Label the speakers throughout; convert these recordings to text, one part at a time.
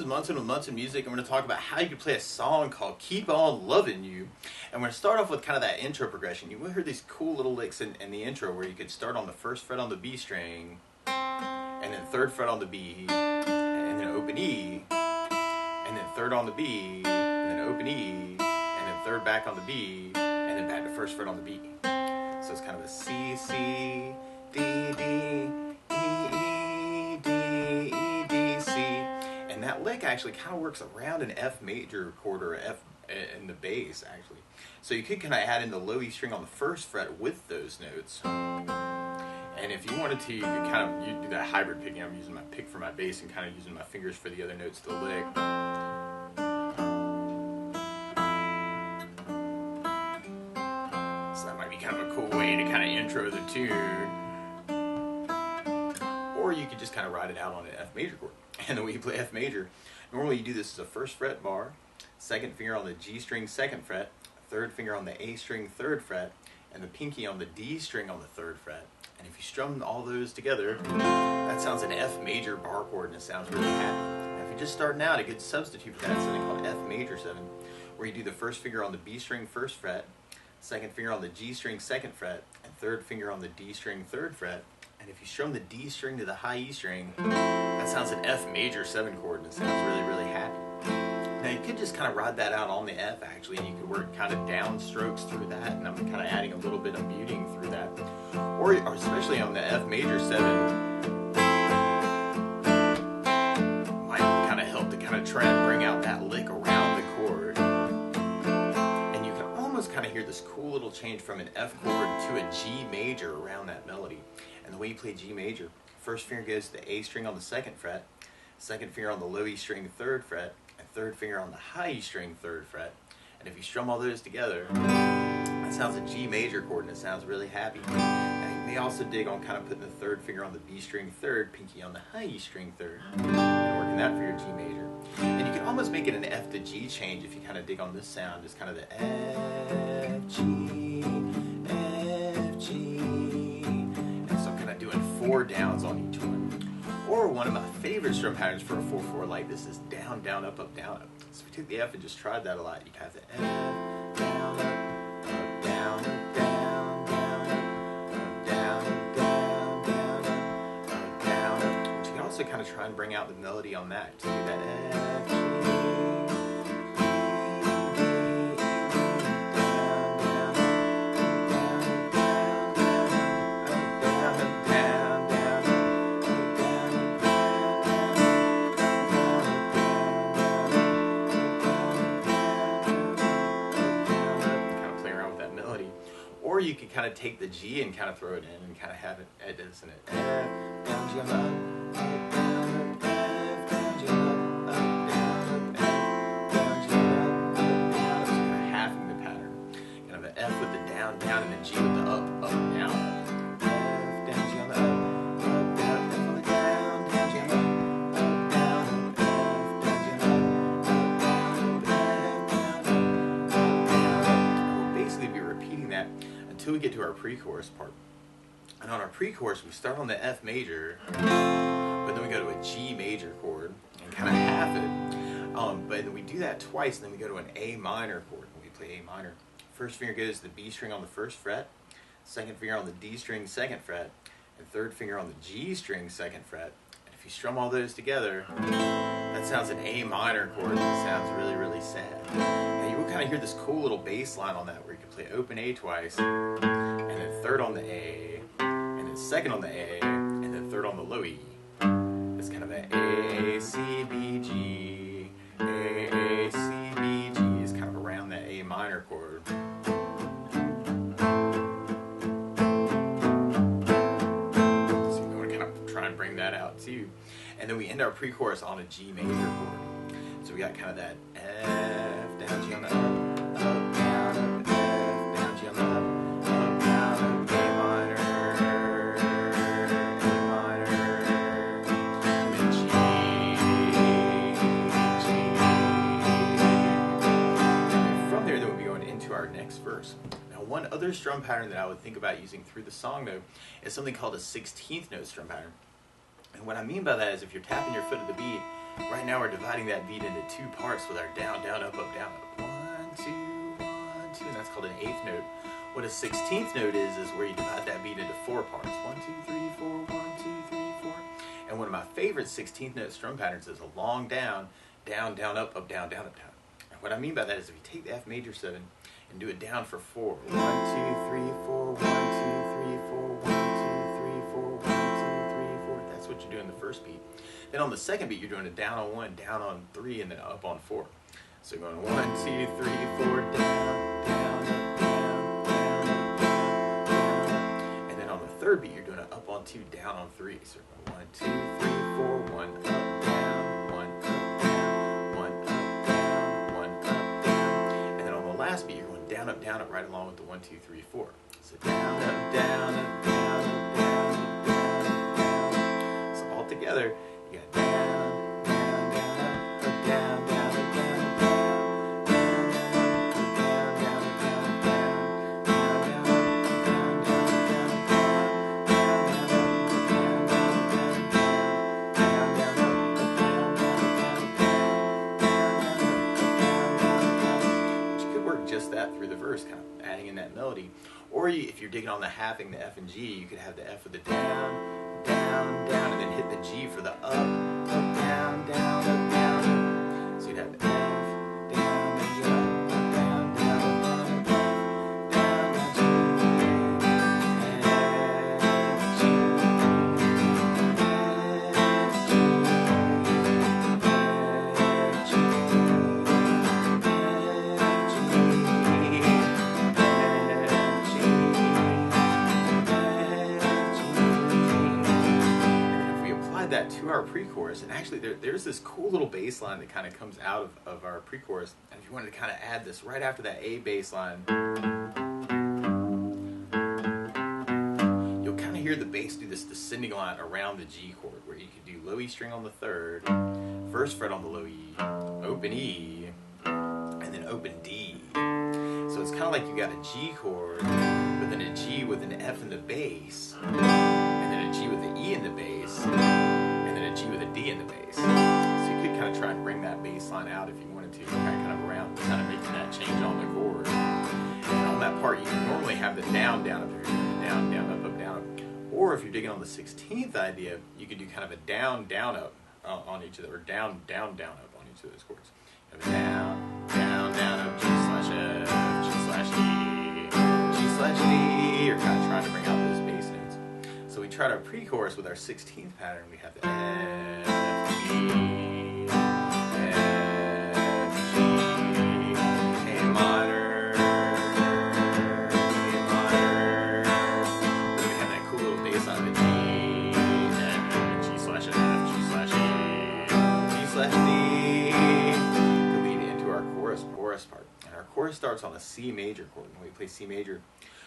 Speaker 1: is Munson with Munson Music. I'm going to talk about how you can play a song called Keep On Lovin' You. And we're going to start off with kind of that intro progression. You will hear these cool little licks in the intro where you could start on the first fret on the B string, and then third fret on the B, and then open E, and then third on the B, and then open E, and then third back on the B, and then back to first fret on the B. So it's kind of a C, C, D, D, E, D, E, D, C. And that lick actually kind of works around an F major chord or F in the bass actually. So you could kind of add in the low E string on the first fret with those notes. And if you wanted to, you could kind of do that hybrid picking. I'm using my pick for my bass and kind of using my fingers for the other notes to the lick. So that might be kind of a cool way to kind of intro the tune. Or you could just kind of ride it out on an F major chord. And the way you play F major, normally you do this as a first fret bar, second finger on the G string, second fret, third finger on the A string, third fret, and the pinky on the D string on the third fret. And if you strum all those together, that sounds an F major bar chord, and it sounds really happy. Now if you're just starting out, a good substitute for that is something called F major 7, where you do the first finger on the B string, first fret, second finger on the G string, second fret, and third finger on the D string, third fret. And if you strum the D string to the high E string, that sounds an F major 7 chord, and it sounds really, really happy. Now you could just kind of ride that out on the F actually, and you could work kind of down strokes through that, and I'm kind of adding a little bit of muting through that. Or especially on the F major 7, might kind of help to kind of try and bring out that lick around the chord. And you can almost kind of hear this cool little change from an F chord to a G major around that melody. And the way you play G major, first finger goes to the A string on the second fret, second finger on the low E string, third fret, and third finger on the high E string, third fret. And if you strum all those together, that sounds a G major chord, and it sounds really happy. Now you may also dig on kind of putting the third finger on the B string third, pinky on the high E string third, and working that for your G major. And you can almost make it an F to G change if you kind of dig on this sound, just kind of the F, G, F, G. Doing 4 downs on each one. Or one of my favorite strum patterns for a 4/4 like this is down, down, up, up, down, up. So if we took the F and just tried that a lot, you'd have the F, down, up, down, up, down, down, up, down, down, down, up, down, up. But you can also kind of try and bring out the melody on that to do that F, G, or you could kind of take the G and kind of throw it in and kind of have it as an F, down, G, up, down, up, F, down, G, up, down, up, F, down, G, up, down, up. So kind of halving the pattern. Kind of an F with the down, down, and then G with the up, down. F, down, G, up, down, F on the down, down, G, up, down, up, F, down, G, up, down, up, F, down, up. And we'll basically be repeating that until we get to our pre-chorus part. And on our pre-chorus, we start on the F major, but then we go to a G major chord and kind of half it. But then we do that twice, and then we go to an A minor chord, and we play A minor. First finger goes to the B string on the first fret, second finger on the D string, second fret, and third finger on the G string, second fret. And if you strum all those together, that sounds an A minor chord, and it sounds really, really sad. And you will kind of hear this cool little bass line on that where you can play open A twice, and then third on the A, and then second on the A, and then third on the low E. It's kind of an A, C, B, G, A, C, B, G is kind of around that A minor chord. So you want to kind of try and bring that out too. And then we end our pre-chorus on a G major chord. So we got kind of that F, down, G on the up, down, up, F, down, G on the up, down, up, A minor, and then G, G. And from there, then we'll be going into our next verse. Now, one other strum pattern that I would think about using through the song, though, is something called a 16th note strum pattern. And what I mean by that is if you're tapping your foot at the beat, Right now we're dividing that beat into two parts with our down, down, up, down, up. 1, 2, 1, 2, and that's called an eighth note. What a 16th note is where you divide that beat into four parts. 1, 2, 3, 4, 1, 2, 3, 4. And one of my favorite 16th note strum patterns is a long down, down, down, up, down, down, up, down. And what I mean by that is if you take the F major 7 and do it down for 4. 1, 2, 3, 4, 1, 2, 3, 4, 1, 2, 3, 4, 1, 2, 3, 4. That's what you do in the first beat. Then on the second beat, you're doing a down on 1, down on 3, and then up on 4. So you're going 1, 2, 3, 4, down, down, up, down, down, up, down, down. And then on the third beat, you're doing an up on 2, down on 3. So you're going 1, 2, 3, 4, 1, up, down, 1, up, down, 1, up, down, 1, up, down. And then on the last beat, you're going down, up, right along with the 1, 2, 3, 4. So down, up, down, up, down, up, down, up, down, down. So all together, you got down, down, down, up, down, down, up, down, up, down, down, down, down, down, down, down, down, down, down. You could work just that through the verse, kind of adding in that melody. Or if you're digging on the halving, the F and G, you could have the F with the down, down, down, and then hit the G for the up, down, down, up, down. So you'd have F, down, down, down, down, down, down, down, that to our pre-chorus, and actually there's this cool little bass line that kind of comes out of our pre-chorus, and if you wanted to kind of add this right after that A bass line, you'll kind of hear the bass do this descending line around the G chord, where you could do low E string on the 3rd, first fret on the low E, open E, and then open D. So it's kind of like you got a G chord, but then a G with an F in the bass, and then a G with an E in the bass, and then a G with a D in the bass. So you could kind of try and bring that bass line out if you wanted to, kind of around, kind of making that change on the chord. And on that part, you can normally have the down, down up here, down, down, up, down, up. Or if you're digging on the 16th idea, you could do kind of a down, down, up on each of them, or down, down, down, up on each of those chords. Have a down, down, down, up, G slash F, G slash E, G slash D. You're kind of trying to bring out those bass notes. So we tried our pre-chorus with our 16th pattern. We have the F, G, F, G, A minor, A minor. Then we have that cool little bass line of the G, F, G slash F, G slash E, G slash D, to lead into our chorus part. And our chorus starts on a C major chord. When we play C major,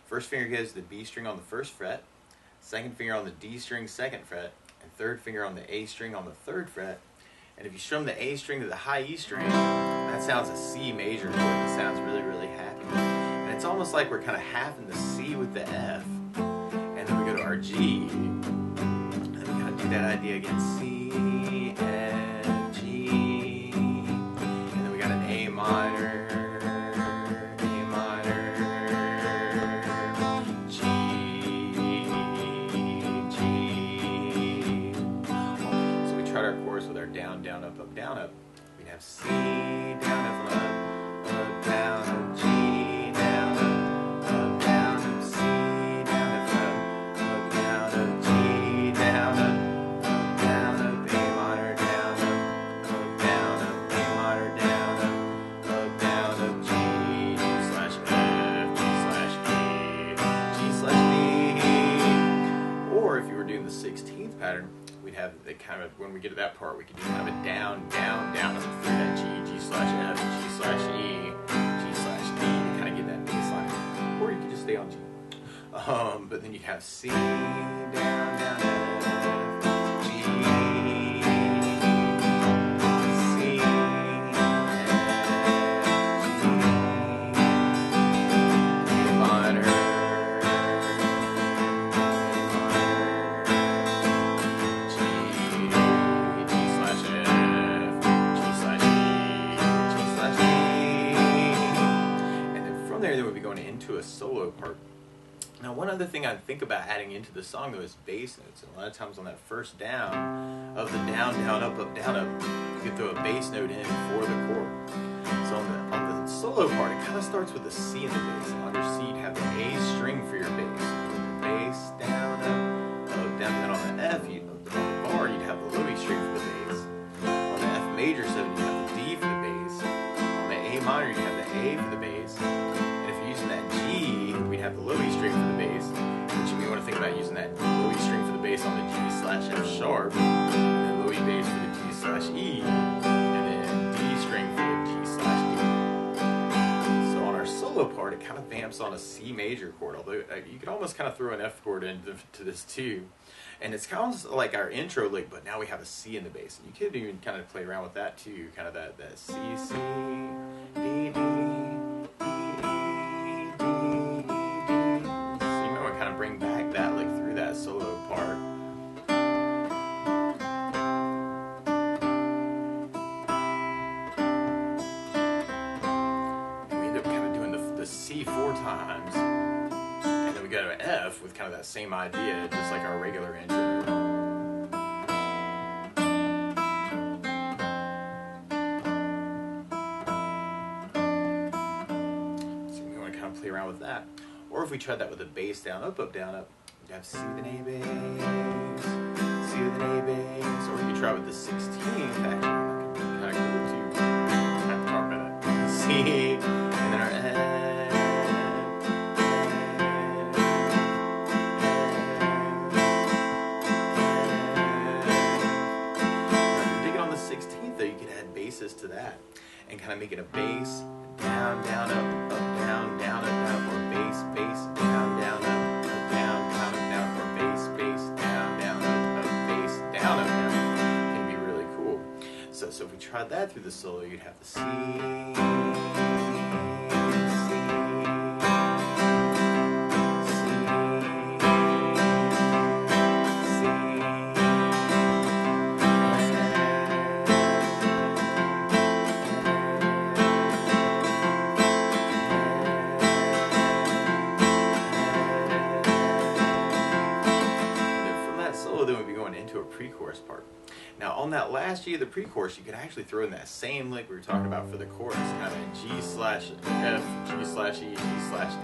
Speaker 1: first finger goes to the B string on the 1st fret, second finger on the D string 2nd fret, and third finger on the A string on the 3rd fret. And if you strum the A string to the high E string, that sounds a C major chord. It sounds really, really happy. And it's almost like we're kind of halving the C with the F, and then we go to our G, and we kind of do that idea again, C, F, G, and then we got an A minor, our chorus with our down, down, up, down, up. We'd have C, down, F, down, up, G, down, up, down, up, C, down, F, down, up, G, down, up, down, up, A minor, down, up, A minor, down, up, G, G slash F, G slash E, G slash D. Or if you were doing the 16th pattern, we'd have the kind of, when we get to that part, we could do kind of a down, down, down up through that G, G slash F, G slash E, G slash D, to kind of get that bass line. Or you could just stay on G. But then you'd have C, down, down, F, G, C, F, G, A minor, there, then we'll be going into a solo part. Now, one other thing I think about adding into the song, though, is bass notes. And a lot of times on that first down of the down, down, up, down, up, you can throw a bass note in for the chord. So on the solo part, it kind of starts with a C in the bass. And on your C, you'd have the A string for your bass. Bass, down, up, down. Then on the F, on the bar, you'd have the low E string for the bass. On the F major 7, you'd have the D for the bass. On the A minor, you'd have the A for the bass. And if you're using that G, we'd have the low E string for the bass. But you may want to think about using that low E string for the bass on the G/F sharp, and then low E bass for the G/E, and then D string for the G/D. So on our solo part, it kind of vamps on a C major chord, although you could almost kind of throw an F chord into this too. And it's kind of like our intro lick, but now we have a C in the bass. And you could even kind of play around with that too, kind of that C, C, D, D, bring back that lick through that solo part. And we end up kind of doing the C 4 times, and then we go to an F with kind of that same idea, just like our regular intro. So we want to kind of play around with that. Or if we tried that with a bass down, up, down, up, you'd have C with an A bass, C with an A bass. Or you could try with the 16th, actually, kind of cool too. Kind of talk about that. C, and then our F. Now, if you're digging on the 16th, though, you could add basses to that and kind of make it a bass, down, down, up, down, down, up, down, or bass, bass, down, down, up, down, down, up, down, or bass, bass, down, down, up, bass, down, up, down. It can be really cool. So if we tried that through the solo, you'd have the C, then we'd be going into a pre-chorus part. Now on that last G of the pre-chorus, you could actually throw in that same lick we were talking about for the chorus, kind of G/F, G/E, G/D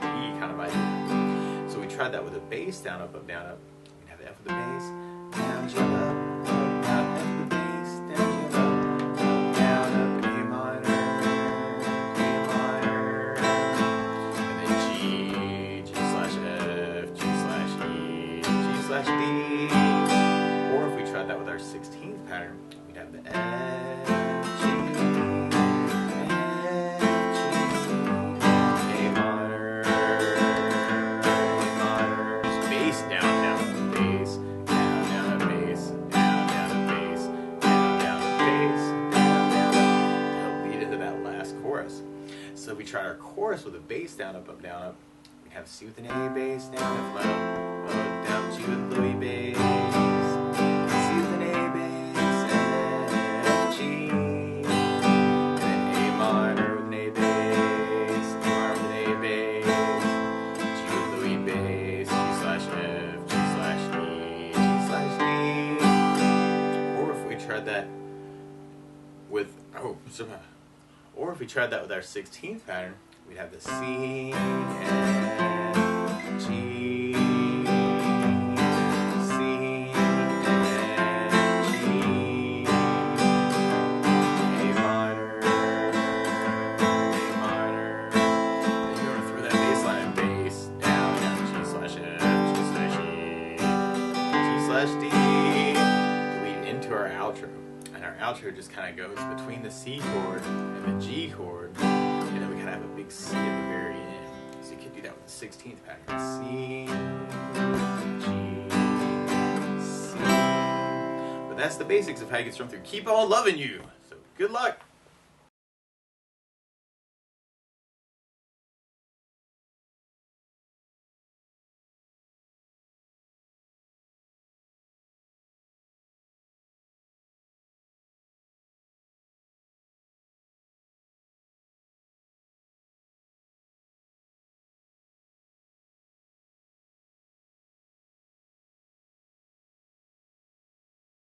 Speaker 1: kind of idea. So we tried that with a bass, down, up, down, up. We'd have the F with the bass, down, G, up, down, F with the bass, down, G, up, down, up, A minor, and then G, G/F, G/E, G/D. Or if we tried that with our 16th pattern, we'd have the F, G, A minor, bass, down, down, bass, down, down, bass, down, down, bass, down, down, bass, down, down, to help lead into that last chorus. So if we tried our chorus with a bass, down, up, down, up, we'd have C with an A bass, down, F, down, G with low E bass. Or if we tried that with our 16th pattern, we'd have the C, F, G, C, F, G, A minor, and you're going to throw that bass line bass, down, down, G/F, G/D, to lead into our outro. And our outro just kind of goes between the C chord and the G chord, and then we kind of have a big C at the very end. So you could do that with the 16th pattern. C, G, C. But that's the basics of how you get strummed through. Keep on loving you. So good luck.